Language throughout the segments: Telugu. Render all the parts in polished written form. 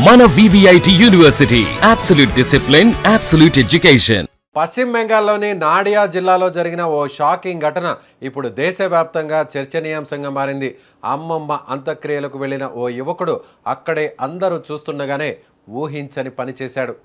మన VVIT university absolute discipline, absolute education. పశ్చిమ బెంగాల్లోని నాడియా జిల్లాలో జరిగిన ఓ షాకింగ్ ఘటన ఇప్పుడు దేశవ్యాప్తంగా చర్చనీయాంశంగా మారింది. అమ్మమ్మ అంత్యక్రియలకు వెళ్లిన ఓ యువకుడు అక్కడే అందరూ చూస్తుండగానే ఊహించని పని చేశాడు.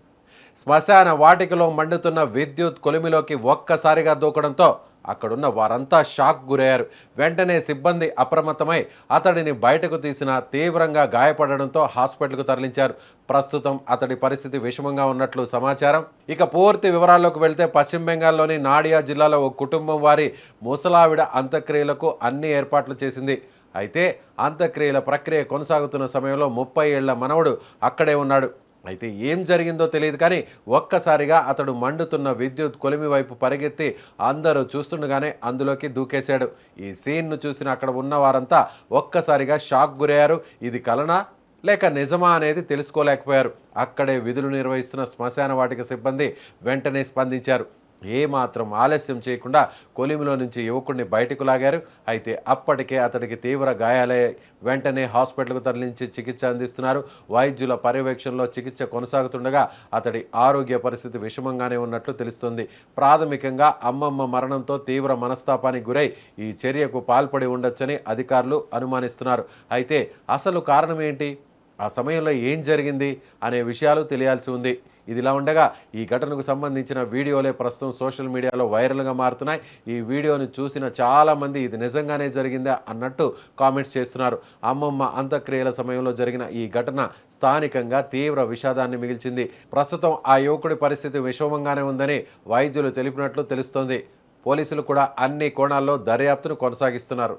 శ్మశాన వాటికలో మండుతున్న విద్యుత్ కొలిమిలోకి ఒక్కసారిగా దూకడంతో అక్కడున్న వారంతా షాక్ గురయ్యారు. వెంటనే సిబ్బంది అప్రమత్తమై అతడిని బయటకు తీసిన తీవ్రంగా గాయపడడంతో హాస్పిటల్కు తరలించారు. ప్రస్తుతం అతడి పరిస్థితి విషమంగా ఉన్నట్లు సమాచారం. ఇక పూర్తి వివరాల్లోకి వెళ్తే పశ్చిమ బెంగాల్లోని నాడియా జిల్లాలో ఓ కుటుంబం వారి ముసలావిడ అంత్యక్రియలకు అన్ని ఏర్పాట్లు చేసింది. అయితే అంత్యక్రియల ప్రక్రియ కొనసాగుతున్న సమయంలో 30 ఏళ్ల మనవడు అక్కడే ఉన్నాడు. అయితే ఏం జరిగిందో తెలియదు, కానీ ఒక్కసారిగా అతడు మండుతున్న విద్యుత్ కొలిమి వైపు పరిగెత్తి అందరూ చూస్తుండగానే అందులోకి దూకేశాడు. ఈ సీన్ను చూసిన అక్కడ ఉన్న వారంతా ఒక్కసారిగా షాక్ గురయ్యారు. ఇది కలనా లేక నిజమా అనేది తెలుసుకోలేకపోయారు. అక్కడే విధులు నిర్వహిస్తున్న శ్మశాన వాటిక సిబ్బంది వెంటనే స్పందించారు. ఏమాత్రం ఆలస్యం చేయకుండా కొలిమిలో నుంచి యువకుడిని బయటకు లాగారు. అయితే అప్పటికే అతడికి తీవ్ర గాయాలయ్యాయి. వెంటనే హాస్పిటల్కు తరలించి చికిత్స అందిస్తున్నారు. వైద్యుల పర్యవేక్షణలో చికిత్స కొనసాగుతుండగా అతడి ఆరోగ్య పరిస్థితి విషమంగానే ఉన్నట్లు తెలుస్తుంది. ప్రాథమికంగా అమ్మమ్మ మరణంతో తీవ్ర మనస్తాపానికి గురై ఈ చర్యకు పాల్పడి ఉండొచ్చని అధికారులు అనుమానిస్తున్నారు. అయితే అసలు కారణం ఏంటి, ఆ సమయంలో ఏం జరిగింది అనే విషయాలు తెలియాల్సి ఉంది. ఇదిలా ఉండగా ఈ ఘటనకు సంబంధించిన వీడియోలే ప్రస్తుతం సోషల్ మీడియాలో వైరల్గా మారుతున్నాయి. ఈ వీడియోను చూసిన చాలామంది ఇది నిజంగానే జరిగిందా అన్నట్టు కామెంట్స్ చేస్తున్నారు. అమ్మమ్మ అంత్యక్రియల సమయంలో జరిగిన ఈ ఘటన స్థానికంగా తీవ్ర విషాదాన్ని మిగిల్చింది. ప్రస్తుతం ఆ యువకుడి పరిస్థితి విషమంగానే ఉందని వైద్యులు తెలిపినట్లు తెలుస్తోంది. పోలీసులు కూడా అన్ని కోణాల్లో దర్యాప్తును కొనసాగిస్తున్నారు.